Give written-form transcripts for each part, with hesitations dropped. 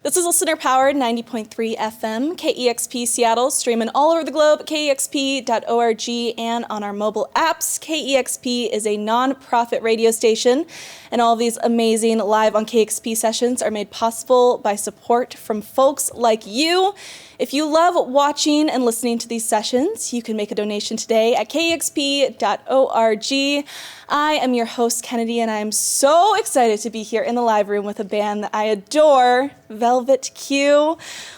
This is listener-powered 90.3 FM, KEXP Seattle, streaming all over the globe, kexp.org, and on our mobile apps. KEXP is a non-profit radio station, and all of these amazing Live on KEXP sessions are made possible by support from folks like you. If you love watching and listening to these sessions, you can make a donation today at kexp.org. I am your host, Kennady, and I am so excited to be here in the live room with a band that I adore, Velvet Q.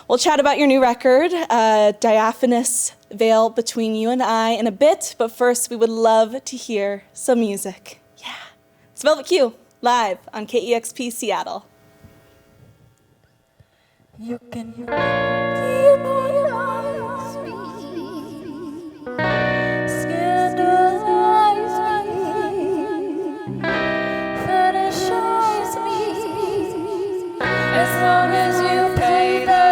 We'll chat about your new record, Diaphanous Veil Between You and I, in a bit, but first we would love to hear some music. Yeah, it's Velvet Q, live on KEXP Seattle. You can demonize me, scandalize me, fetishize me, as long as you pay the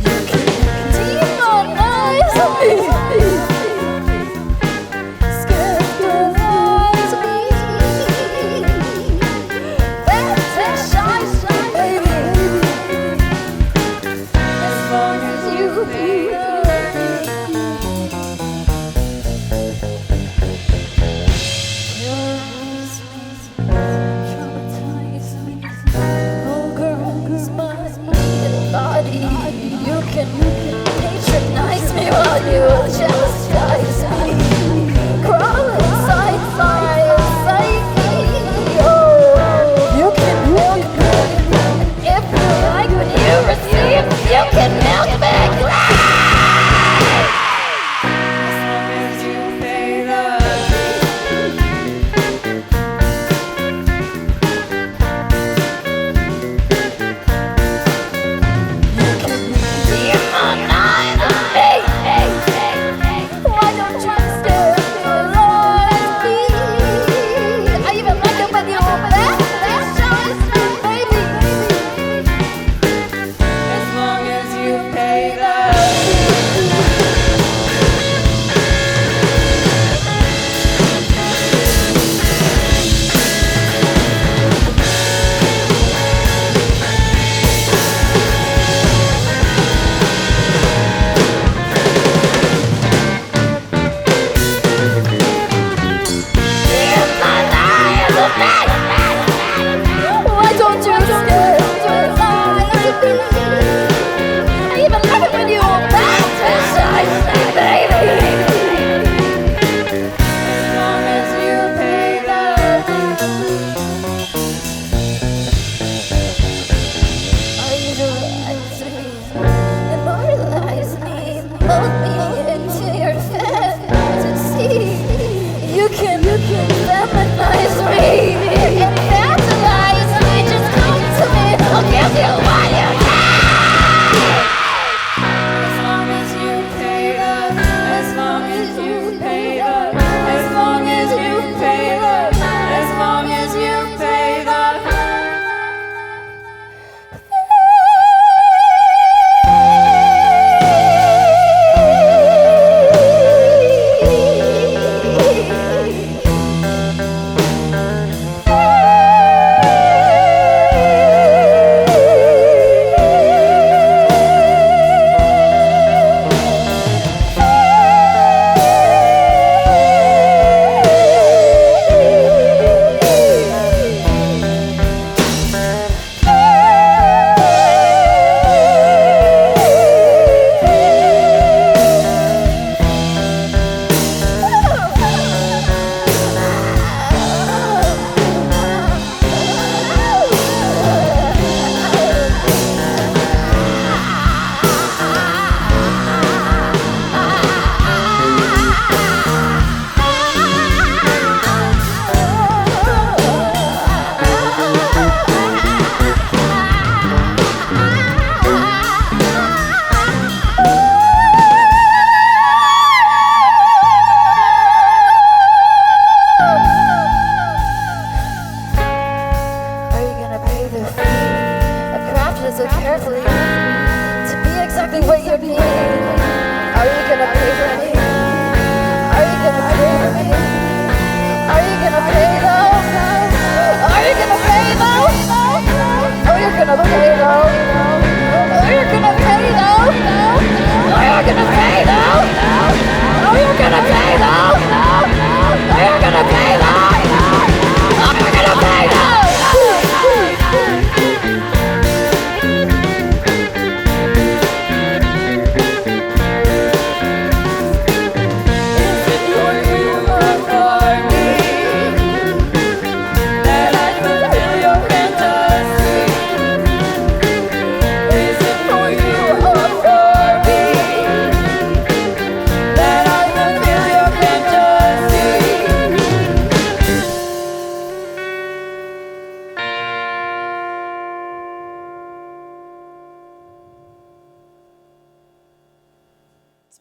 You can demonize me. Scandalize me.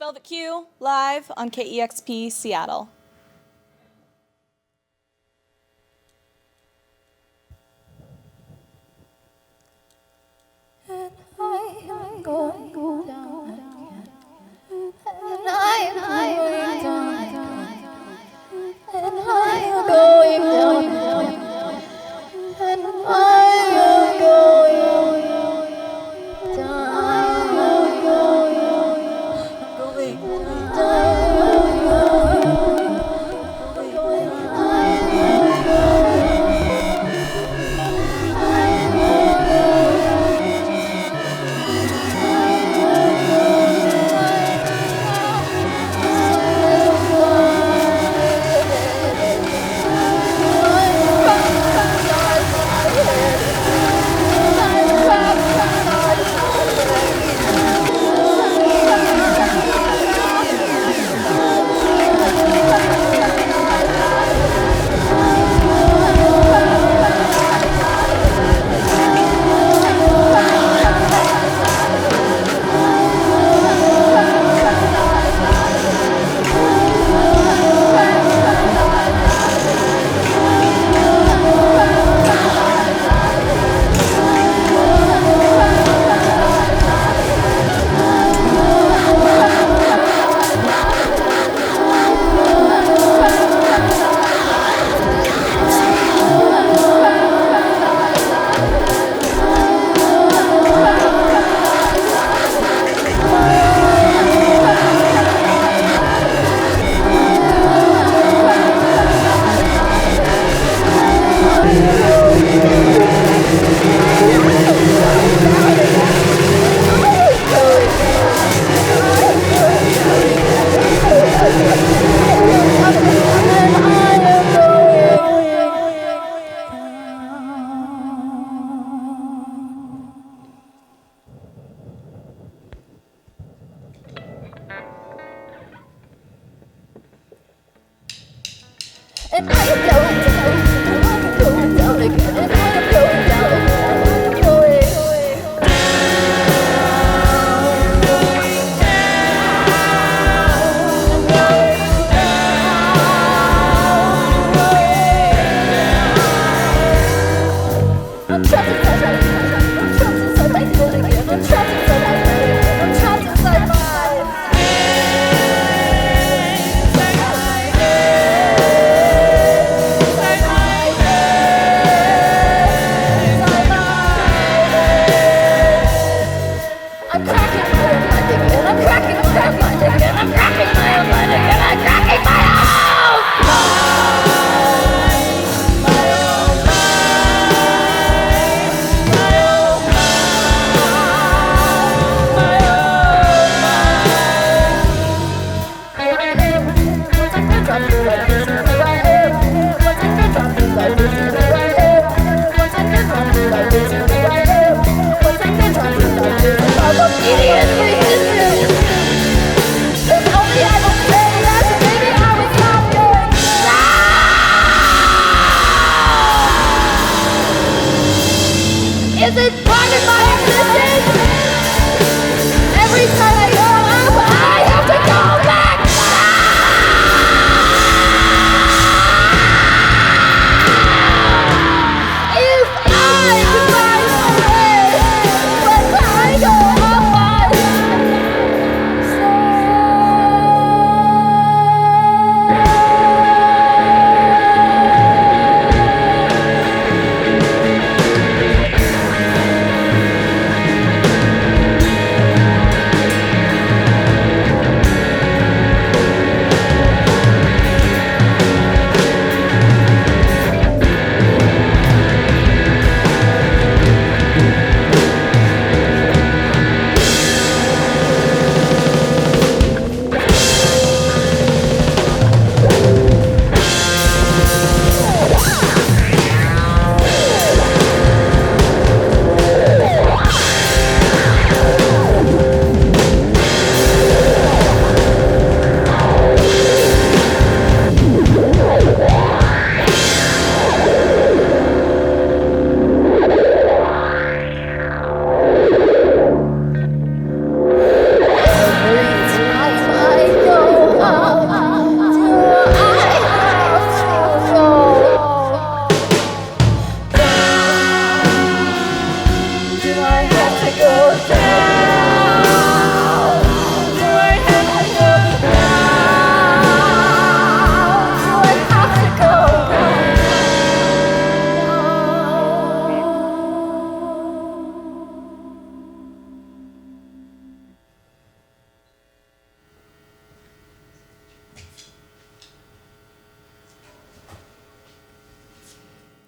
Velvet Q, live on KEXP Seattle. And I am going down again. And I am going down again. And I am going down again. And I am going down. And I am going down again. And I am going down again. I'm trapped inside my head again. I'm trapped inside my head. I'm trapped inside my Is it part of my existence? Every time I go up, I have to go back. If I could find a way, when I go up, I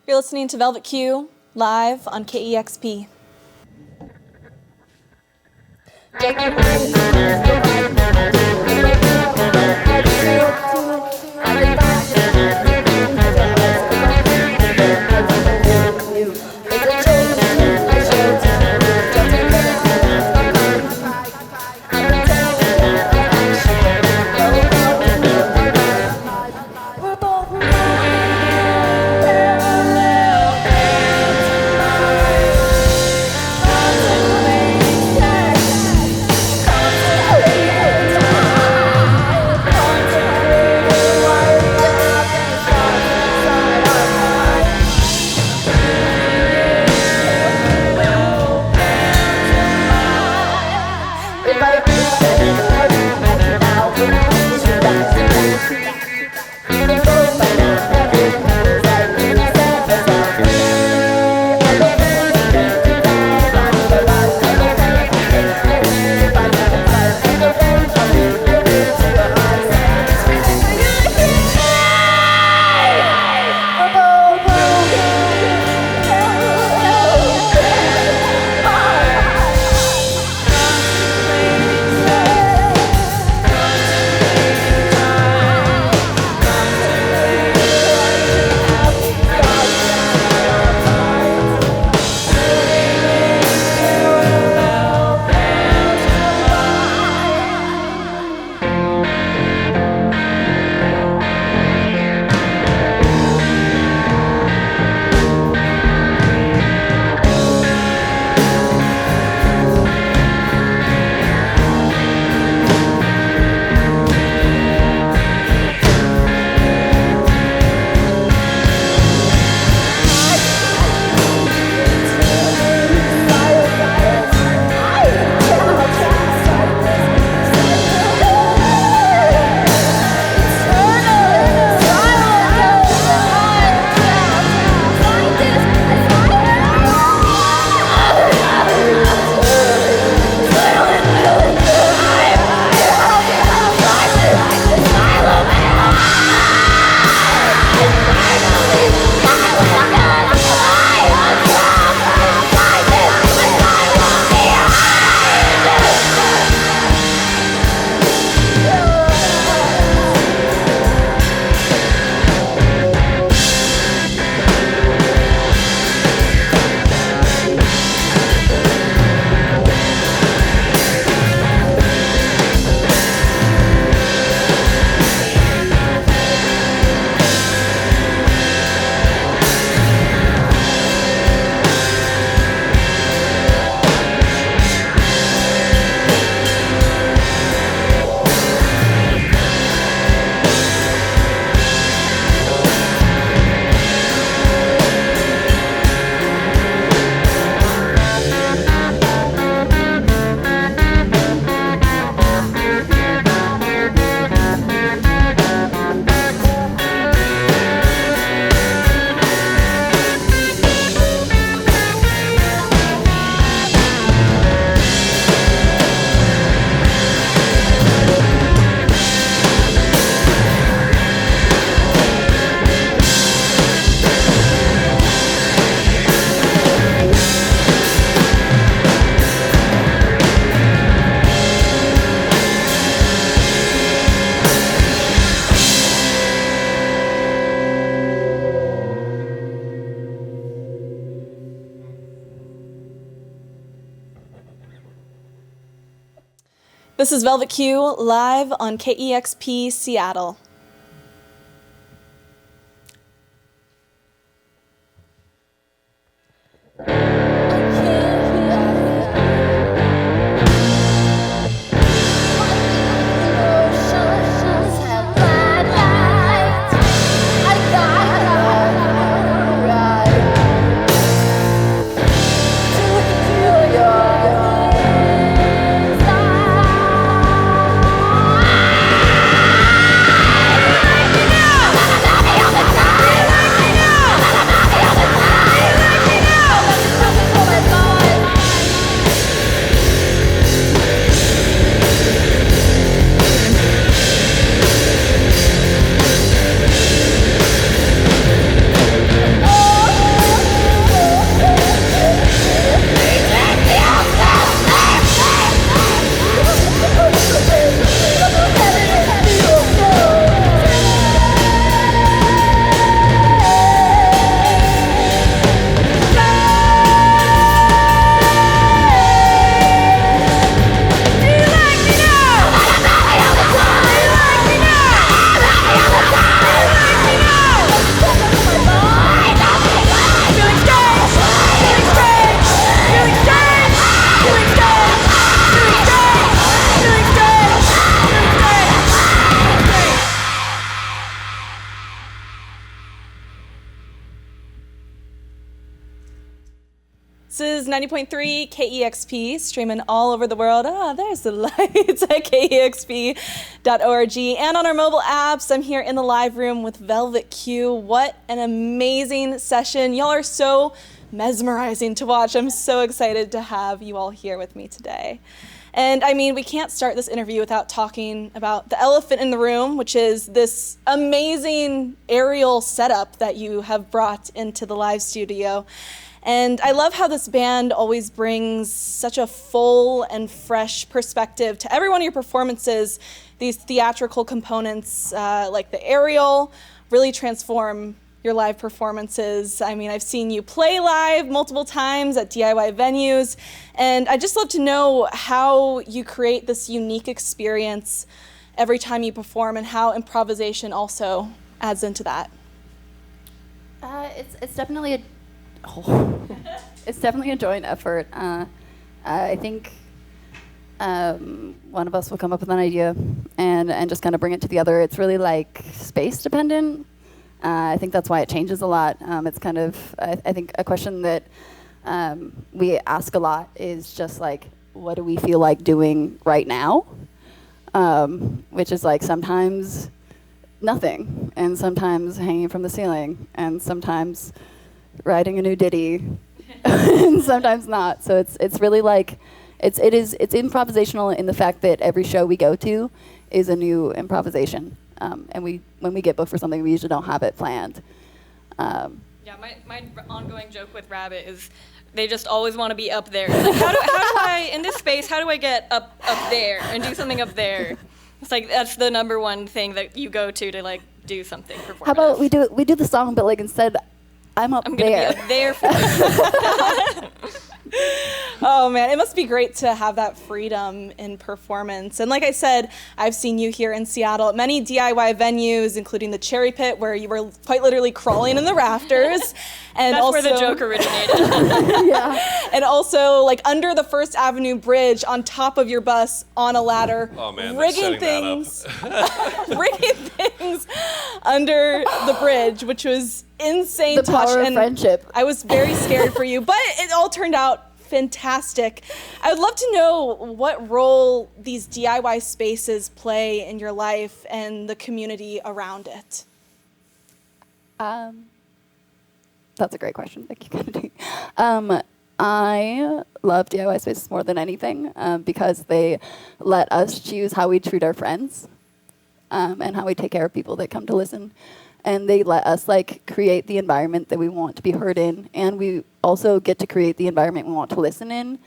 You're listening to Velvet Q live on KEXP. This is Velvet Q live on KEXP Seattle. Yeah. This is 90.3 KEXP, streaming all over the world. There's the lights at KEXP.org. And on our mobile apps, I'm here in the live room with Velvet Q. What an amazing session. Y'all are so mesmerizing to watch. I'm so excited to have you all here with me today. And I mean, we can't start this interview without talking about the elephant in the room, which is this amazing aerial setup that you have brought into the live studio. And I love how this band always brings such a full and fresh perspective to every one of your performances. These theatrical components, like the aerial, really transform your live performances. I mean, I've seen you play live multiple times at DIY venues, and I'd just love to know how you create this unique experience every time you perform and how improvisation also adds into that. It's definitely a joint effort. I think one of us will come up with an idea and just kind of bring it to the other. It's really like space dependent. I think that's why it changes a lot. It's kind of, I think a question that we ask a lot is just like, what do we feel like doing right now? Which is like sometimes nothing, and sometimes hanging from the ceiling, and sometimes writing a new ditty, and sometimes not. So it's really like, it's improvisational in the fact that every show we go to is a new improvisation. And when we get booked for something, we usually don't have it planned. Yeah, my ongoing joke with Rabbit is they just always want to be up there. Like, how do I, in this space, how do I get up there and do something up there? It's like, that's the number one thing that you go to like do something performative. How about we do the song, but like instead, I'm gonna there. be up there for you. Oh man, it must be great to have that freedom in performance. And like I said, I've seen you here in Seattle at many DIY venues, including the Cherry Pit, where you were quite literally crawling in the rafters. And that's also, where the joke originated. Yeah. And also like under the First Avenue Bridge on top of your bus on a ladder, rigging things under the bridge, which was insane. The power of friendship. I was very scared for you, but it all turned out fantastic. I would love to know what role these DIY spaces play in your life and the community around it. That's a great question. Thank you, Kennedy. I love DIY spaces more than anything because they let us choose how we treat our friends and how we take care of people that come to listen. And they let us like create the environment that we want to be heard in, and we also get to create the environment we want to listen in.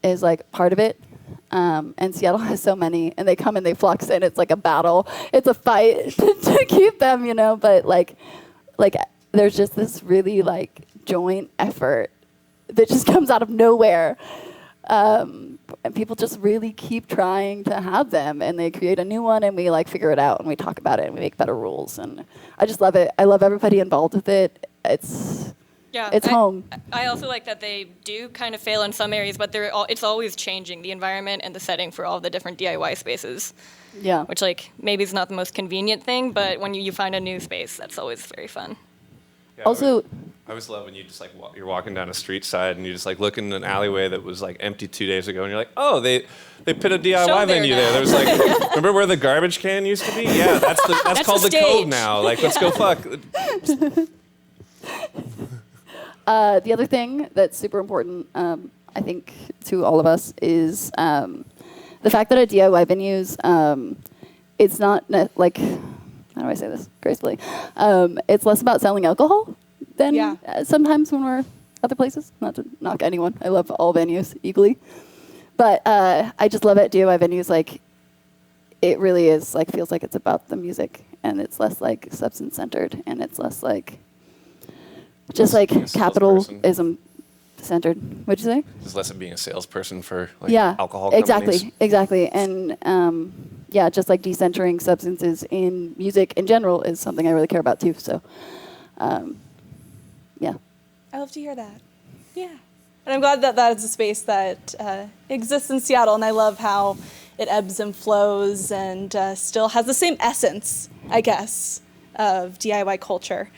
Is like part of it. And Seattle has so many, and they come and they flux in. It's like a battle. It's a fight to keep them, you know. But like there's just this really like joint effort that just comes out of nowhere. And people just really keep trying to have them, and they create a new one, and we like figure it out, and we talk about it, and we make better rules, and I just love it. I love everybody involved with it. It's home. I also like that they do kind of fail in some areas, but it's always changing the environment and the setting for all the different DIY spaces. Yeah. Which like maybe is not the most convenient thing, but when you find a new space, that's always very fun. Yeah, Also, I always love when you just like you're walking down a street side and you just like look in an alleyway that was like empty 2 days ago, and you're like, oh, they put a DIY venue there. There was like, remember where the garbage can used to be? Yeah, that's called the Cove now. Like, let's go fuck. The other thing that's super important, I think, to all of us is the fact that at DIY venues, it's not like, how do I say this gracefully? It's less about selling alcohol than sometimes when we're other places. Not to knock anyone. I love all venues equally. But I just love at DIY venues, like, it really is, like, feels like it's about the music, and it's less, like, substance-centered, and it's less, like, just, like, capitalism-centered. What'd you say? Just less of being a salesperson for, like, alcohol companies. Exactly. And, just, like, decentering substances in music in general is something I really care about, too. So, I love to hear that. Yeah. And I'm glad that that is a space that exists in Seattle, and I love how it ebbs and flows and still has the same essence, I guess, of DIY culture.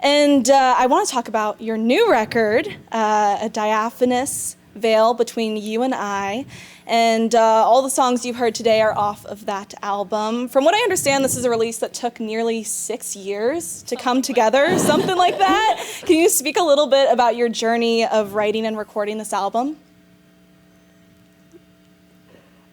And I want to talk about your new record, A Diaphanous Veil Between You and I. And all the songs you've heard today are off of that album. From what I understand, this is a release that took nearly 6 years to come together, something like that. Can you speak a little bit about your journey of writing and recording this album?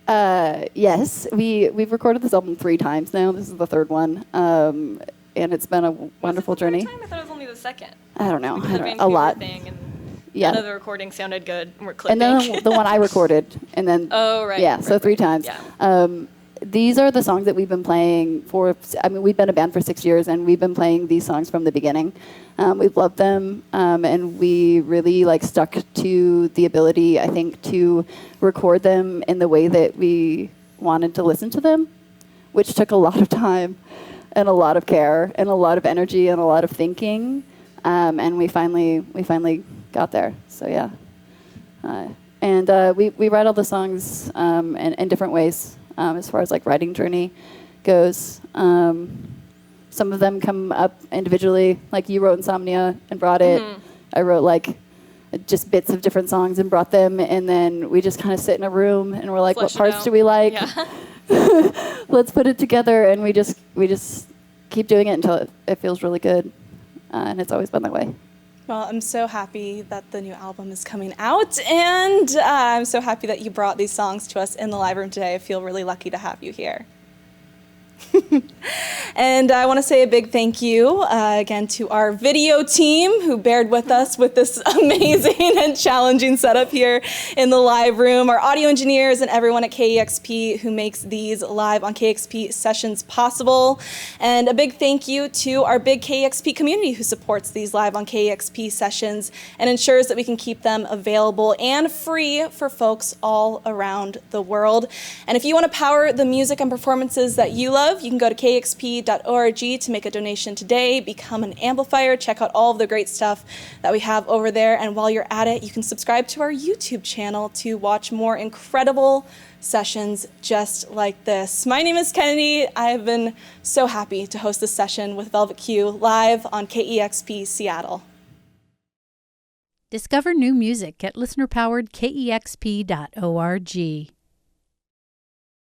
Yes, we've recorded this album 3 times now. This is the 3rd one, and it's been a wonderful journey. I thought it was only the 2nd. I don't know, Because of Vancouver a lot. Thing and Yeah. none of the recordings sounded good. And we're clipping. And then the one I recorded, and then Oh, right, yeah, right, so 3 right. times. Yeah. These are the songs that we've been playing for. I mean, we've been a band for 6 years, and we've been playing these songs from the beginning. We've loved them, and we really stuck to the ability, I think, to record them in the way that we wanted to listen to them, which took a lot of time, and a lot of care, and a lot of energy, and a lot of thinking. And we finally got there. So yeah, and we write all the songs in different ways as far as writing journey goes. Some of them come up individually, like you wrote Insomnia and brought it. I wrote just bits of different songs and brought them, and then we just kind of sit in a room and we're like, Flesh what it parts out. do we like? Yeah. Let's put it together, and we just keep doing it until it feels really good, and it's always been that way. Well, I'm so happy that the new album is coming out, and I'm so happy that you brought these songs to us in the live room today. I feel really lucky to have you here. And I want to say a big thank you again to our video team who bared with us with this amazing and challenging setup here in the live room, our audio engineers and everyone at KEXP who makes these live on KEXP sessions possible. And a big thank you to our big KEXP community who supports these live on KEXP sessions and ensures that we can keep them available and free for folks all around the world. And if you want to power the music and performances that you love, you can go to kexp.org to make a donation today, become an amplifier, check out all of the great stuff that we have over there. And while you're at it, you can subscribe to our YouTube channel to watch more incredible sessions just like this. My name is Kennedy. I have been so happy to host this session with Velvet Q live on KEXP Seattle. Discover new music at listener-powered KEXP.org.